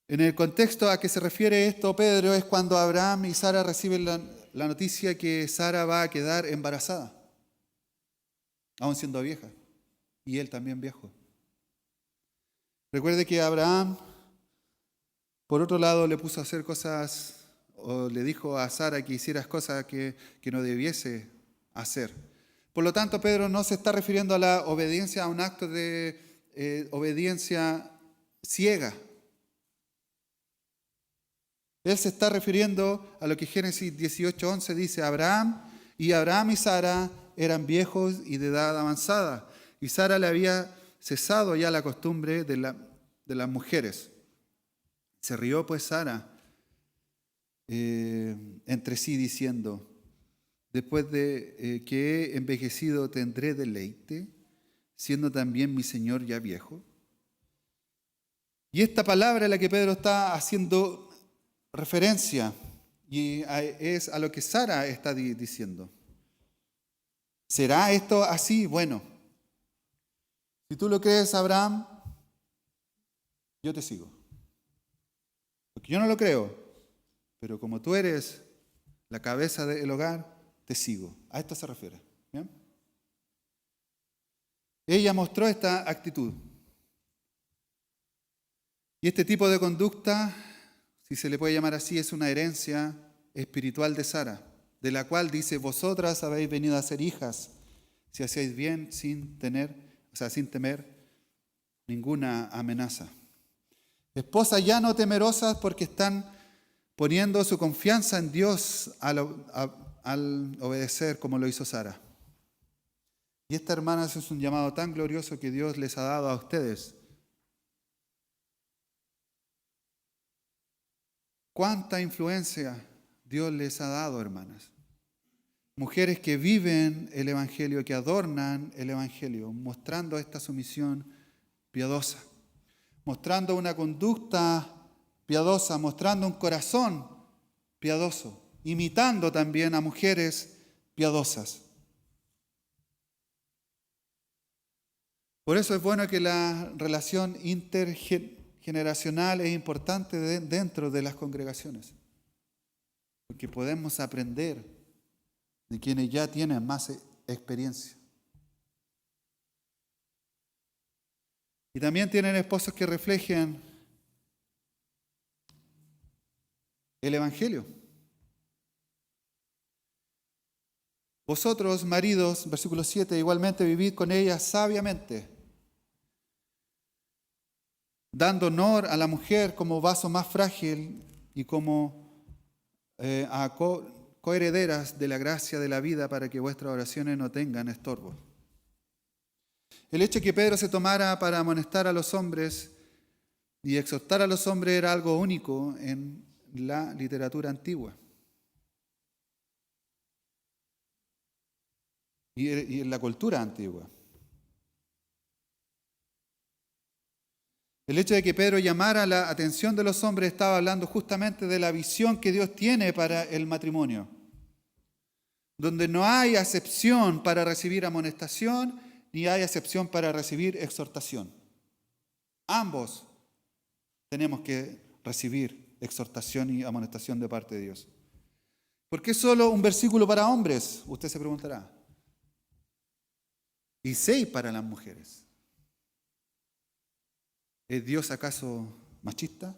En el contexto a que se refiere esto, Pedro, es cuando Abraham y Sara reciben la noticia que Sara va a quedar embarazada, aún siendo vieja, y él también viejo. Recuerde que Abraham, por otro lado, le puso a hacer cosas, o le dijo a Sara que hiciera cosas que no debiese hacer. Por lo tanto, Pedro no se está refiriendo a la obediencia, a un acto de obediencia ciega. Él se está refiriendo a lo que Génesis 18:11 dice: Abraham y Sara eran viejos y de edad avanzada, y Sara le había cesado ya la costumbre de las mujeres. Se rió pues Sara entre sí diciendo: después de que he envejecido tendré deleite, siendo también mi Señor ya viejo. Y esta palabra es la que Pedro está haciendo referencia, y es a lo que Sara está diciendo. ¿Será esto así? Bueno, si tú lo crees, Abraham, yo te sigo. Porque yo no lo creo, pero como tú eres la cabeza del hogar, te sigo. A esto se refiere. ¿Bien? Ella mostró esta actitud. Y este tipo de conducta, si se le puede llamar así, es una herencia espiritual de Sara, de la cual dice: vosotras habéis venido a ser hijas, si hacéis bien sin temer ninguna amenaza. Esposas ya no temerosas porque están poniendo su confianza en Dios al obedecer como lo hizo Sara. Y esta, hermanas, es un llamado tan glorioso que Dios les ha dado a ustedes. ¿Cuánta influencia Dios les ha dado, hermanas? Mujeres que viven el Evangelio, que adornan el Evangelio, mostrando esta sumisión piadosa, mostrando una conducta piadosa, mostrando un corazón piadoso, imitando también a mujeres piadosas. Por eso es bueno que la relación intergeneracional es importante dentro de las congregaciones, porque podemos aprender de quienes ya tienen más experiencia. Y también tienen esposos que reflejen el Evangelio. Vosotros, maridos, versículo 7, igualmente vivid con ellas sabiamente, dando honor a la mujer como vaso más frágil y como a coherederas de la gracia de la vida, para que vuestras oraciones no tengan estorbo. El hecho de que Pedro se tomara para amonestar a los hombres y exhortar a los hombres era algo único en la literatura antigua y en la cultura antigua. El hecho de que Pedro llamara la atención de los hombres estaba hablando justamente de la visión que Dios tiene para el matrimonio, donde no hay acepción para recibir amonestación ni hay acepción para recibir exhortación. Ambos tenemos que recibir exhortación y amonestación de parte de Dios. ¿Por qué solo un versículo para hombres? Usted se preguntará. Y 6 para las mujeres. ¿Es Dios acaso machista?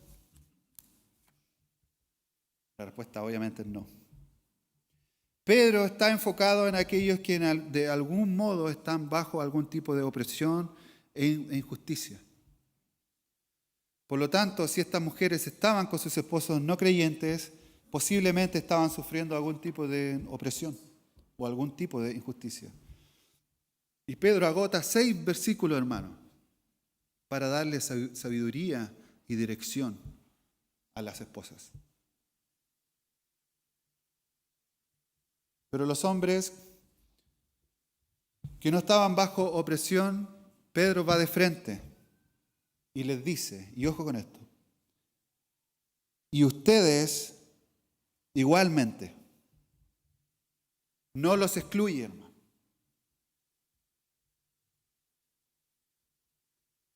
La respuesta obviamente es no. Pedro está enfocado en aquellos que de algún modo están bajo algún tipo de opresión e injusticia. Por lo tanto, si estas mujeres estaban con sus esposos no creyentes, posiblemente estaban sufriendo algún tipo de opresión o algún tipo de injusticia. Y Pedro agota 6 versículos, hermano, para darle sabiduría y dirección a las esposas. Pero los hombres que no estaban bajo opresión, Pedro va de frente y les dice, y ojo con esto, y ustedes igualmente, no los excluye, hermano.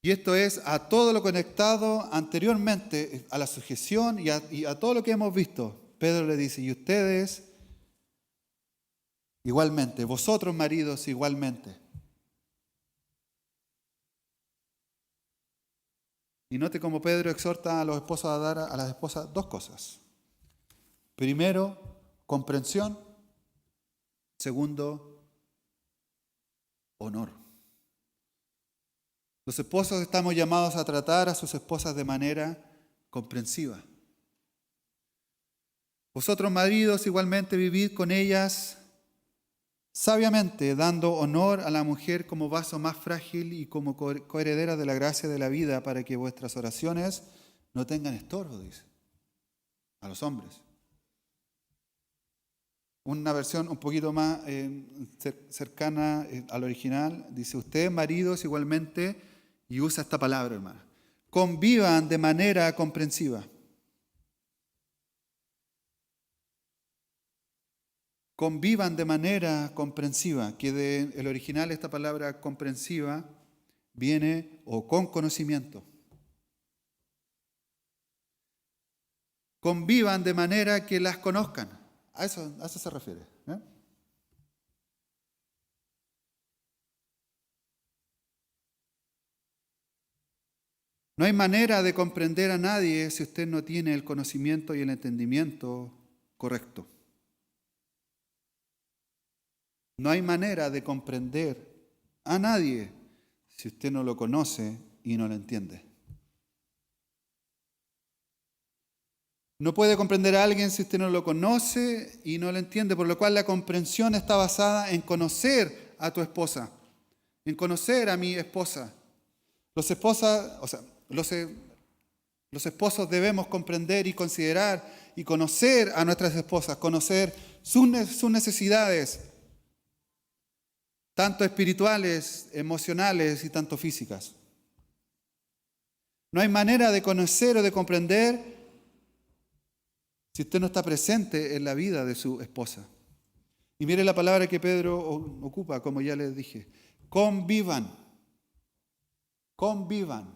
Y esto es a todo lo conectado anteriormente, a la sujeción y a todo lo que hemos visto. Pedro le dice, y ustedes igualmente, vosotros maridos igualmente. Y note cómo Pedro exhorta a los esposos a dar a las esposas dos cosas. Primero, comprensión. Segundo, honor. Los esposos estamos llamados a tratar a sus esposas de manera comprensiva. Vosotros maridos igualmente vivid con ellas sabiamente, dando honor a la mujer como vaso más frágil y como coheredera de la gracia de la vida, para que vuestras oraciones no tengan estorbo, dice, a los hombres. Una versión un poquito más cercana al original, dice, ustedes maridos igualmente, y usa esta palabra, hermano, convivan de manera comprensiva. Convivan de manera comprensiva, que del original esta palabra comprensiva viene o con conocimiento. Convivan de manera que las conozcan. A eso se refiere. No hay manera de comprender a nadie si usted no tiene el conocimiento y el entendimiento correcto. No hay manera de comprender a nadie si usted no lo conoce y no lo entiende. No puede comprender a alguien si usted no lo conoce y no lo entiende, por lo cual la comprensión está basada en conocer a tu esposa, en conocer a mi esposa. Los esposos debemos comprender y considerar y conocer a nuestras esposas, conocer sus necesidades, tanto espirituales, emocionales y tanto físicas. No hay manera de conocer o de comprender si usted no está presente en la vida de su esposa. Y mire la palabra que Pedro ocupa, como ya les dije. Convivan. Convivan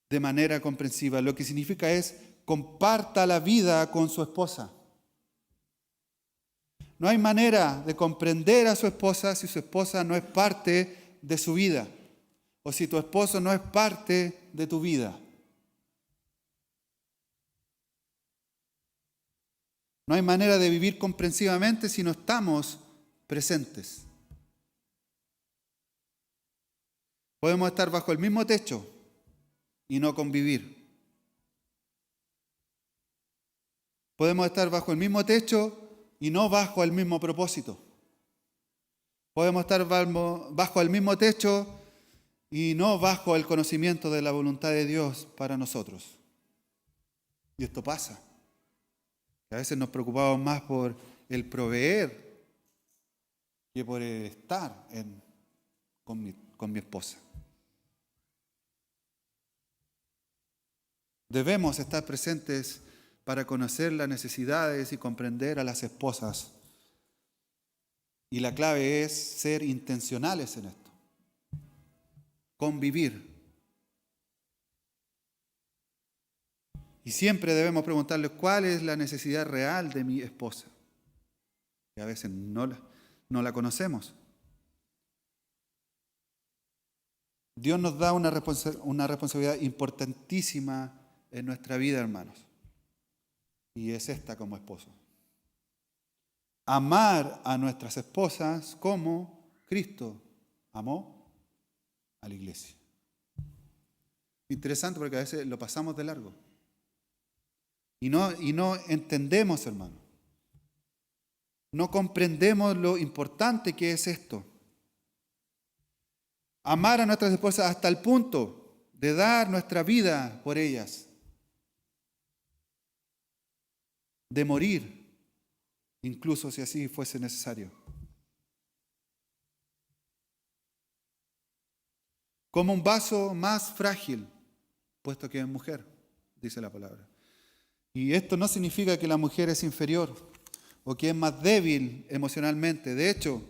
de manera comprensiva. Lo que significa es comparta la vida con su esposa. No hay manera de comprender a su esposa si su esposa no es parte de su vida o si tu esposo no es parte de tu vida. No hay manera de vivir comprensivamente si no estamos presentes. Podemos estar bajo el mismo techo y no convivir. Podemos estar bajo el mismo techo y no bajo el mismo propósito. Podemos estar bajo el mismo techo y no bajo el conocimiento de la voluntad de Dios para nosotros. Y esto pasa. A veces nos preocupamos más por el proveer que por el estar con mi esposa. Debemos estar presentes para conocer las necesidades y comprender a las esposas. Y la clave es ser intencionales en esto. Convivir. Y siempre debemos preguntarles cuál es la necesidad real de mi esposa. Y a veces no la conocemos. Dios nos da una responsabilidad importantísima en nuestra vida, hermanos. Y es esta como esposo. Amar a nuestras esposas como Cristo amó a la iglesia. Interesante porque a veces lo pasamos de largo. Y no entendemos, hermano. No comprendemos lo importante que es esto. Amar a nuestras esposas hasta el punto de dar nuestra vida por ellas. De morir incluso si así fuese necesario. Como un vaso más frágil, puesto que es mujer, dice la palabra. Y esto no significa que la mujer es inferior o que es más débil emocionalmente. De hecho,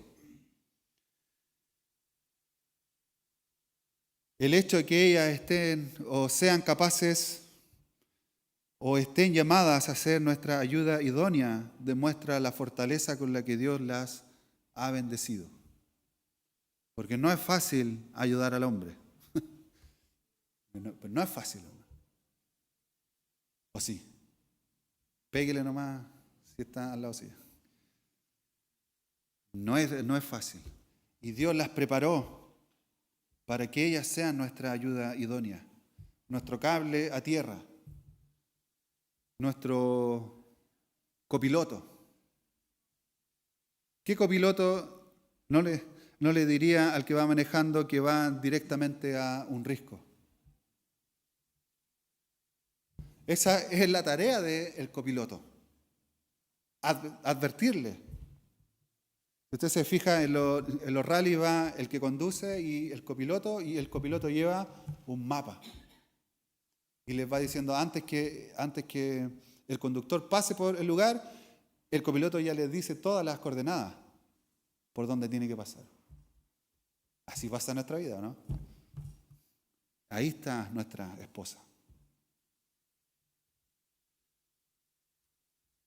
el hecho de que ellas estén o sean capaces o estén llamadas a ser nuestra ayuda idónea demuestra la fortaleza con la que Dios las ha bendecido. Porque no es fácil ayudar al hombre. Pero no es fácil. ¿O sí? Péguele nomás si está al lado suyo. No es fácil. Y Dios las preparó para que ellas sean nuestra ayuda idónea. Nuestro cable a tierra. Nuestro copiloto. ¿Qué copiloto no le diría al que va manejando que va directamente a un risco? Esa es la tarea del copiloto. Advertirle. Usted se fija en los rallies va el que conduce y el copiloto lleva un mapa. Y les va diciendo antes que el conductor pase por el lugar, el copiloto ya les dice todas las coordenadas por donde tiene que pasar. Así pasa nuestra vida, ¿no? Ahí está nuestra esposa.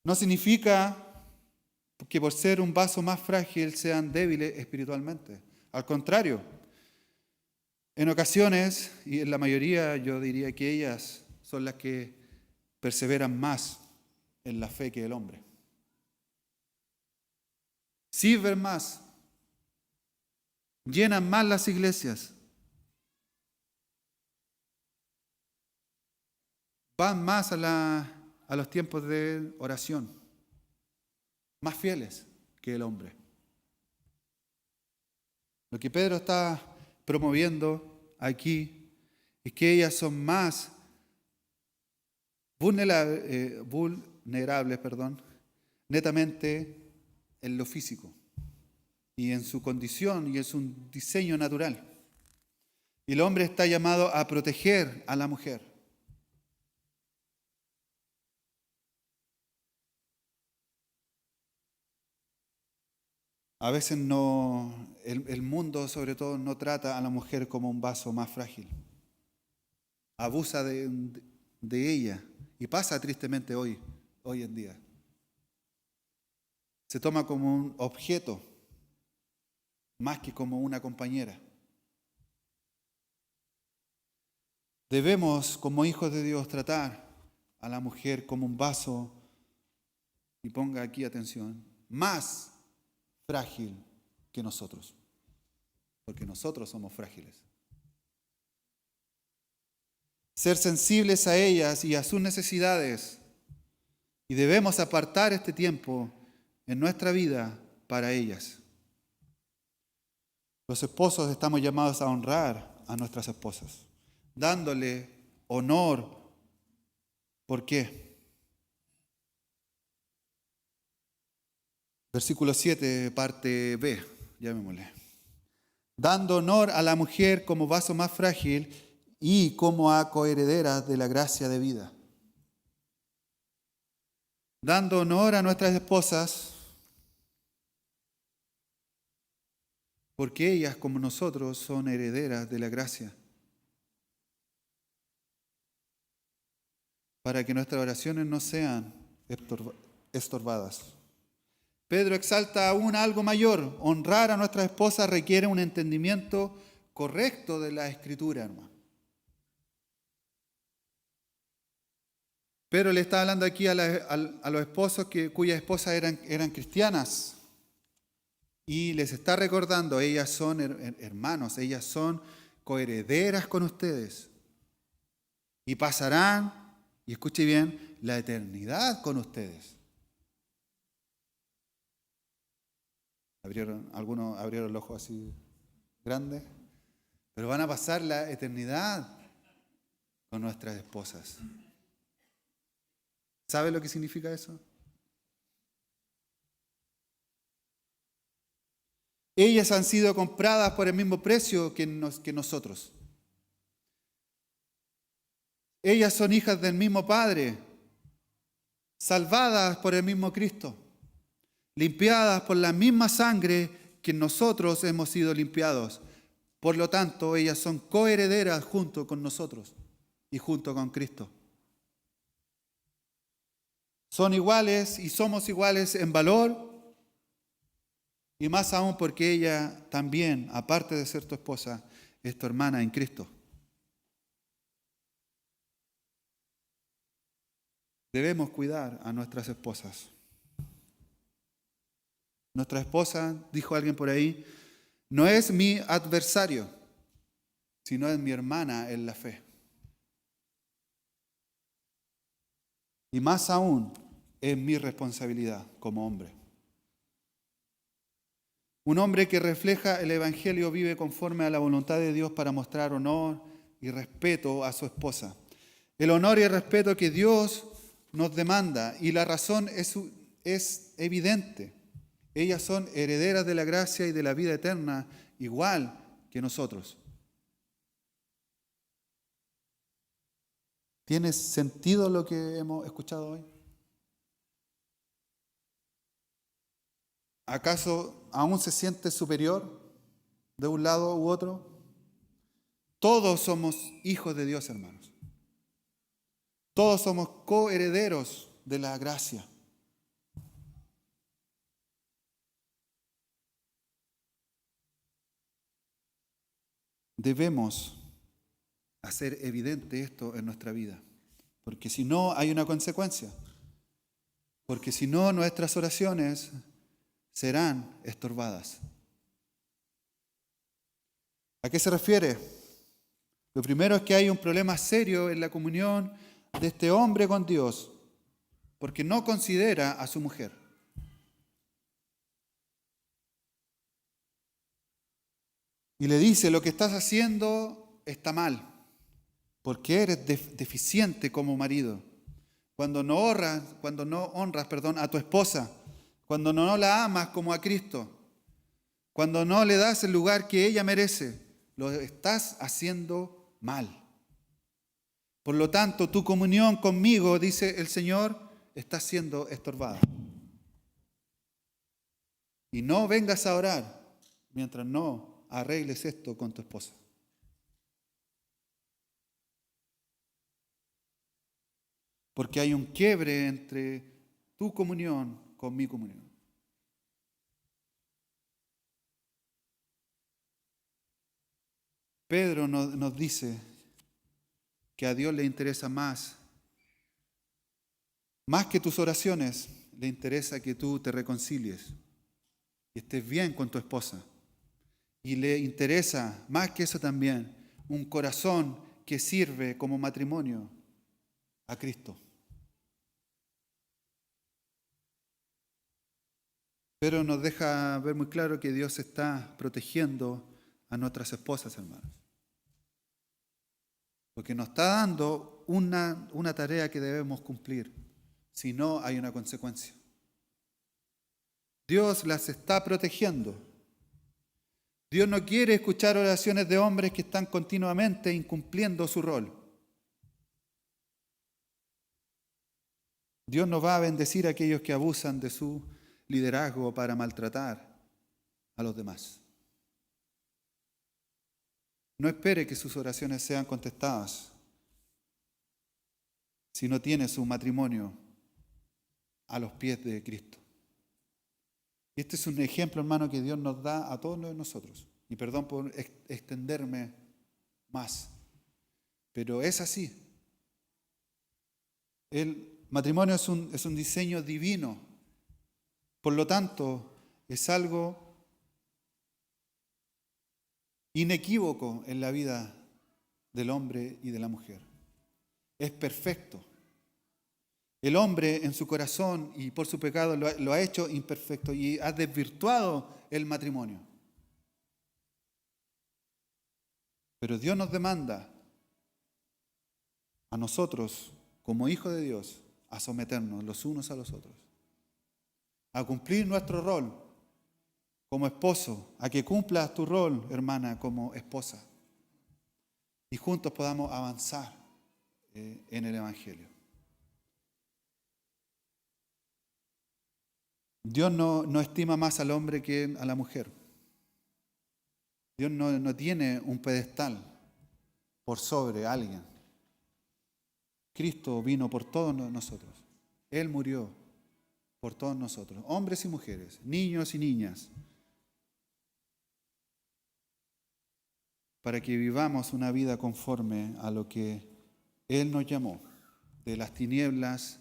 No significa que por ser un vaso más frágil sean débiles espiritualmente. Al contrario, en ocasiones, y en la mayoría yo diría que ellas son las que perseveran más en la fe que el hombre. Sirven más, llenan más las iglesias, van más a los tiempos de oración, más fieles que el hombre. Lo que Pedro está promoviendo aquí es que ellas son más vulnerables, netamente en lo físico y en su condición y en su diseño natural. Y el hombre está llamado a proteger a la mujer. A veces el mundo sobre todo no trata a la mujer como un vaso más frágil. Abusa de ella y pasa tristemente hoy en día. Se toma como un objeto más que como una compañera. Debemos, como hijos de Dios, tratar a la mujer como un vaso, y ponga aquí atención, más frágil que nosotros, porque nosotros somos frágiles. Ser sensibles a ellas y a sus necesidades, y debemos apartar este tiempo en nuestra vida para ellas. Los esposos estamos llamados a honrar a nuestras esposas, dándole honor. ¿Por qué? Versículo 7, parte B, llamémosle. Dando honor a la mujer como vaso más frágil y como a coheredera de la gracia de vida. Dando honor a nuestras esposas, porque ellas, como nosotros, son herederas de la gracia. Para que nuestras oraciones no sean estorbadas. Pedro exalta aún algo mayor. Honrar a nuestras esposas requiere un entendimiento correcto de la Escritura, hermano. Pedro le está hablando aquí a los esposos cuyas esposas eran cristianas. Y les está recordando, ellas son hermanos, ellas son coherederas con ustedes. Y pasarán, y escuche bien, la eternidad con ustedes. Algunos abrieron los ojos así grandes, pero van a pasar la eternidad con nuestras esposas. ¿Sabe lo que significa eso? Ellas han sido compradas por el mismo precio que nosotros. Ellas son hijas del mismo Padre, salvadas por el mismo Cristo, limpiadas por la misma sangre que nosotros hemos sido limpiados. Por lo tanto, ellas son coherederas junto con nosotros y junto con Cristo. Son iguales y somos iguales en valor, y más aún porque ella también, aparte de ser tu esposa, es tu hermana en Cristo. Debemos cuidar a nuestras esposas. Nuestra esposa, dijo alguien por ahí, no es mi adversario, sino es mi hermana en la fe. Y más aún, es mi responsabilidad como hombre. Un hombre que refleja el Evangelio vive conforme a la voluntad de Dios para mostrar honor y respeto a su esposa. El honor y el respeto que Dios nos demanda, y la razón es evidente. Ellas son herederas de la gracia y de la vida eterna, igual que nosotros. ¿Tiene sentido lo que hemos escuchado hoy? ¿Acaso aún se siente superior de un lado u otro? Todos somos hijos de Dios, hermanos. Todos somos coherederos de la gracia. Debemos hacer evidente esto en nuestra vida, porque si no hay una consecuencia, porque si no nuestras oraciones serán estorbadas. ¿A qué se refiere? Lo primero es que hay un problema serio en la comunión de este hombre con Dios, porque no considera a su mujer. Y le dice, lo que estás haciendo está mal, porque eres deficiente como marido. Cuando no honras, a tu esposa, cuando no la amas como a Cristo, cuando no le das el lugar que ella merece, lo estás haciendo mal. Por lo tanto, tu comunión conmigo, dice el Señor, está siendo estorbada. Y no vengas a orar mientras no arregles esto con tu esposa. Porque hay un quiebre entre tu comunión con mi comunión. Pedro nos dice que a Dios le interesa más que tus oraciones, le interesa que tú te reconcilies y estés bien con tu esposa. Y le interesa, más que eso también, un corazón que sirve como matrimonio a Cristo. Pero nos deja ver muy claro que Dios está protegiendo a nuestras esposas, hermanos. Porque nos está dando una tarea que debemos cumplir, si no hay una consecuencia. Dios las está protegiendo. Dios no quiere escuchar oraciones de hombres que están continuamente incumpliendo su rol. Dios no va a bendecir a aquellos que abusan de su liderazgo para maltratar a los demás. No espere que sus oraciones sean contestadas si no tiene su matrimonio a los pies de Cristo. Este es un ejemplo, hermano, que Dios nos da a todos nosotros. Y perdón por extenderme más, pero es así. El matrimonio es un diseño divino. Por lo tanto, es algo inequívoco en la vida del hombre y de la mujer. Es perfecto. El hombre en su corazón y por su pecado lo ha hecho imperfecto y ha desvirtuado el matrimonio. Pero Dios nos demanda a nosotros, como hijos de Dios, a someternos los unos a los otros, a cumplir nuestro rol como esposo, a que cumplas tu rol, hermana, como esposa. Y juntos podamos avanzar en el Evangelio. Dios no estima más al hombre que a la mujer. Dios no tiene un pedestal por sobre alguien. Cristo vino por todos nosotros. Él murió por todos nosotros, hombres y mujeres, niños y niñas, para que vivamos una vida conforme a lo que Él nos llamó, de las tinieblas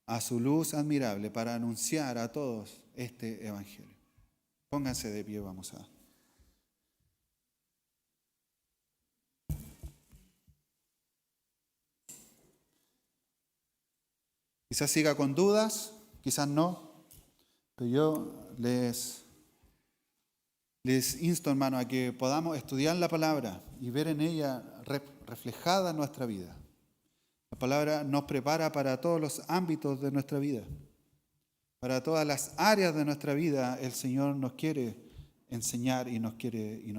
a su luz admirable, para anunciar a todos este Evangelio. Pónganse de pie, vamos a... Quizás siga con dudas, quizás no, pero yo les insto, hermano, a que podamos estudiar la palabra y ver en ella reflejada nuestra vida. La palabra nos prepara para todos los ámbitos de nuestra vida. Para todas las áreas de nuestra vida, el Señor nos quiere enseñar y nos quiere